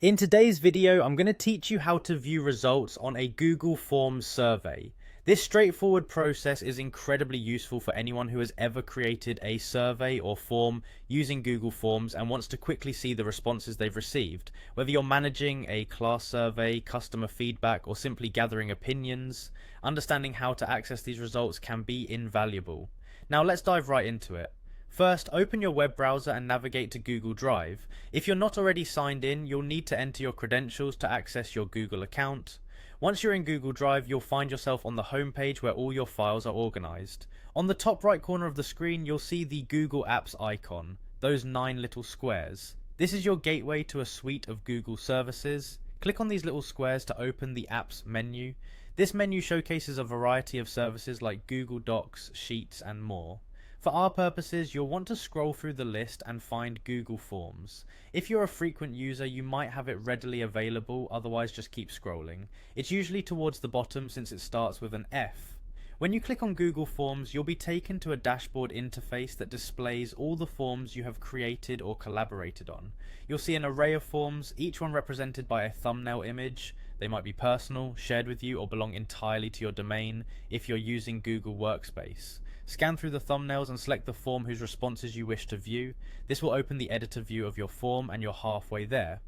In today's video, I'm going to teach you how to view results on a Google Forms survey. This straightforward process is incredibly useful for anyone who has ever created a survey or form using Google Forms and wants to quickly see the responses they've received. Whether you're managing a class survey, customer feedback, or simply gathering opinions, understanding how to access these results can be invaluable. Now let's dive right into it. First, open your web browser and navigate to Google Drive. If you're not already signed in, you'll need to enter your credentials to access your Google account. Once you're in Google Drive, you'll find yourself on the home page where all your files are organized. On the top right corner of the screen, you'll see the Google Apps icon, those 9 little squares. This is your gateway to a suite of Google services. Click on these little squares to open the Apps menu. This menu showcases a variety of services like Google Docs, Sheets, and more. For our purposes, you'll want to scroll through the list and find Google Forms. If you're a frequent user, you might have it readily available, otherwise just keep scrolling. It's usually towards the bottom since it starts with an F. When you click on Google Forms, you'll be taken to a dashboard interface that displays all the forms you have created or collaborated on. You'll see an array of forms, each one represented by a thumbnail image. They might be personal, shared with you, or belong entirely to your domain if you're using Google Workspace. Scan through the thumbnails and select the form whose responses you wish to view. This will open the editor view of your form and you're halfway there.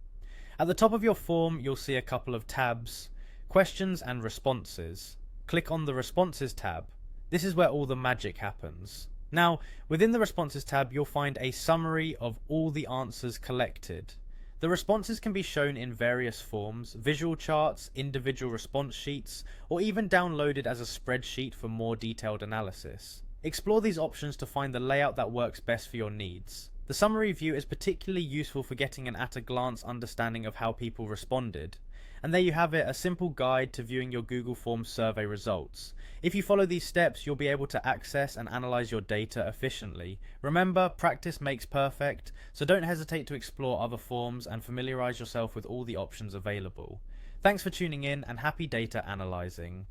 At the top of your form, you'll see a couple of tabs, Questions and Responses. Click on the Responses tab. This is where all the magic happens. Now, within the Responses tab, you'll find a summary of all the answers collected. The responses can be shown in various forms, visual charts, individual response sheets, or even downloaded as a spreadsheet for more detailed analysis. Explore these options to find the layout that works best for your needs. The summary view is particularly useful for getting an at-a-glance understanding of how people responded. And there you have it, a simple guide to viewing your Google Forms survey results. If you follow these steps, you'll be able to access and analyze your data efficiently. Remember, practice makes perfect, so don't hesitate to explore other forms and familiarize yourself with all the options available. Thanks for tuning in and happy data analyzing.